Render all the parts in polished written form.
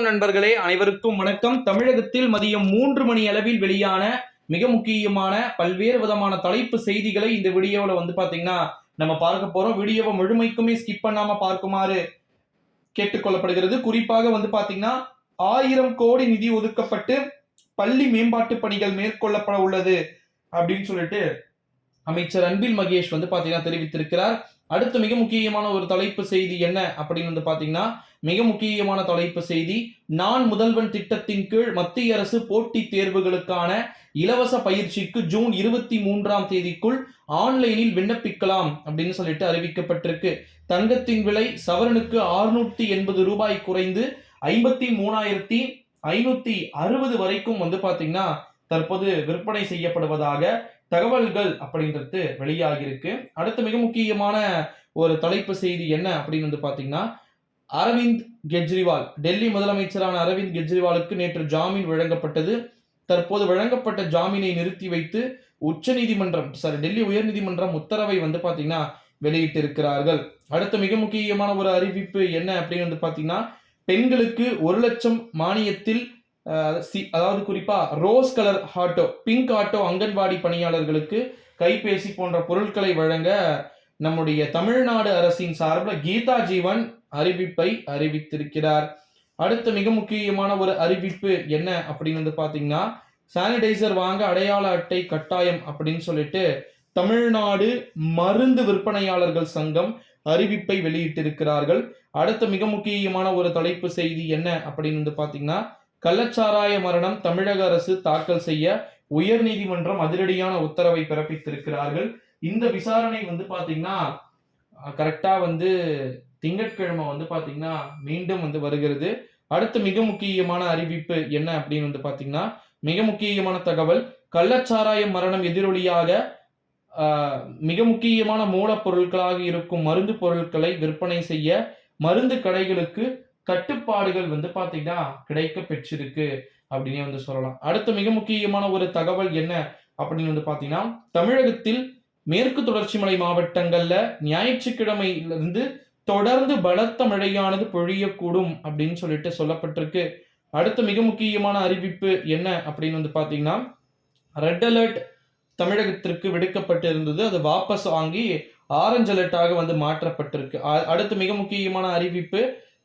நண்பர்களே அனைவருக்கும் வணக்கம். தமிழகத்தில் மதியம் 3 மணி அளவில் வெளியான மிக முக்கியமான பல்வேறு விதமான தலைப்பு செய்திகளை இந்த வீடியோவில் பாத்தீங்கன்னா நம்ம பார்க்க போறோம். வீடியோவை முழுமைக்குமே ஸ்கிப் பண்ணாம பார்க்குமாறு கேட்டுக்கொள்ளப்படுகிறது. குறிப்பாக பாத்தீங்கன்னா 1000 கோடி நிதி ஒதுக்கப்பட்டு பள்ளி மேம்பாட்டு பணிகள் மேற்கொள்ளப்பட உள்ளது அப்படின்னு சொல்லிட்டு அமைச்சர் அன்பில் மகேஷ் பாத்தீங்கன்னா தெரிவித்திருக்கிறார். அடுத்து மிக முக்கியமான ஒரு தலைப்பு செய்தி என்ன அப்படின்னு பாத்தீங்கன்னா மிக முக்கியமான தலைப்பு செய்தி, நான் முதல்வன் திட்டத்தின் கீழ் மத்திய அரசு போட்டித் தேர்வுகளுக்கான இலவச பயிற்சிக்கு ஜூன் 23ஆம் தேதிக்குள் ஆன்லைனில் விண்ணப்பிக்கலாம் அப்படின்னு சொல்லிட்டு அறிவிக்கப்பட்டிருக்கு. தங்கத்தின் விலை சவரனுக்கு 680 ரூபாய் குறைந்து 53,560 வரைக்கும் பாத்தீங்கன்னா தற்போது விற்பனை செய்யப்படுவதாக தகவல்கள் அப்படின்றது வெளியாகிருக்கு. அடுத்து மிக முக்கியமான ஒரு தலைப்பு செய்தி என்ன அப்படின்னு பாத்தீங்கன்னா, அரவிந்த் கெஜ்ரிவால், டெல்லி முதலமைச்சரான அரவிந்த் கெஜ்ரிவாலுக்கு நேற்று ஜாமீன் வழங்கப்பட்டது. தற்போது வழங்கப்பட்ட ஜாமீனை நிறுத்தி வைத்து டெல்லி உயர்நீதிமன்றம் உத்தரவை பாத்தீங்கன்னா வெளியிட்டிருக்கிறார்கள். அடுத்து மிக முக்கியமான ஒரு அறிவிப்பு என்ன அப்படின்னு பாத்தீங்கன்னா, பெண்களுக்கு 1 லட்சம் மானியத்தில் அதாவது குறிப்பா rose colour auto, pink auto anganwadi பணியாளர்களுக்கு கைபேசி போன்ற பொருட்களை வழங்க நம்முடைய தமிழ்நாடு அரசின் சார்பில் கீதா ஜீவன் அறிவிப்பை அறிவித்திருக்கிறார். அடுத்த மிக முக்கியமான ஒரு அறிவிப்பு என்ன அப்படின்னு பாத்தீங்கன்னா, சானிடைசர் வாங்க அடையாள அட்டை கட்டாயம் அப்படின்னு சொல்லிட்டு தமிழ்நாடு மருந்து விற்பனையாளர்கள் சங்கம் அறிவிப்பை வெளியிட்டிருக்கிறார்கள். அடுத்த மிக முக்கியமான ஒரு தலைப்பு செய்தி என்ன அப்படின்னு பாத்தீங்கன்னா, கள்ளச்சாராய மரணம் தமிழக அரசு தாக்கல் செய்ய உயர்நீதிமன்றம் அதிரடியான உத்தரவை பிறப்பித்திருக்கிறார்கள். இந்த விசாரணை பாத்தீங்கன்னா கரெக்டா திங்கட்கிழமை பாத்தீங்கன்னா மீண்டும் வருகிறது. அடுத்து மிக முக்கியமான அறிவிப்பு என்ன அப்படின்னு பாத்தீங்கன்னா, மிக முக்கியமான தகவல், கள்ளச்சாராய மரணம் எதிரொலியாக மிக முக்கியமான மூலப்பொருட்களாக இருக்கும் மருந்து பொருட்களை விற்பனை செய்ய மருந்து கடைகளுக்கு கட்டுப்பாடுகள் பாத்தீங்கன்னா கிடைக்க பெற்றிருக்கு அப்படின்னு சொல்லலாம். அடுத்த மிக முக்கியமான ஒரு தகவல் என்ன அப்படின்னு பாத்தீங்கன்னா, தமிழகத்தில் மேற்கு தொடர்ச்சி மலை மாவட்டங்கள்ல ஞாயிற்றுக்கிழமையிலிருந்து தொடர்ந்து பலத்த மழையானது பொழியக்கூடும் அப்படின்னு சொல்லிட்டு சொல்லப்பட்டிருக்கு. அடுத்த மிக முக்கியமான அறிவிப்பு என்ன அப்படின்னு பாத்தீங்கன்னா, ரெட் அலர்ட் தமிழகத்திற்கு விடுக்கப்பட்டு இருந்தது, அது வாபஸ் வாங்கி ஆரஞ்சு அலர்ட்டாக மாற்றப்பட்டிருக்கு. அடுத்த மிக முக்கியமான அறிவிப்பு,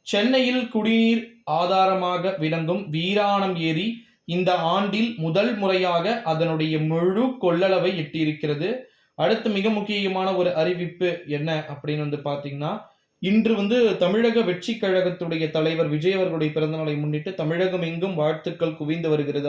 சென்னையில் குடிநீர் ஆதாரமாக விளங்கும் வீராணம் ஏரி இந்த ஆண்டில் முதல் முறையாக அதனுடைய முழு கொள்ளளவை எட்டியிருக்கிறது. அடுத்து மிக முக்கியமான ஒரு அறிவிப்பு என்ன அப்படின்னு பாத்தீங்கன்னா, இன்று தமிழக வெற்றி கழகத்துடைய தலைவர் விஜய் அவர்களுடைய பிறந்தநாளை முன்னிட்டு தமிழகம் எங்கும் வாழ்த்துக்கள் குவிந்து வருகிறது.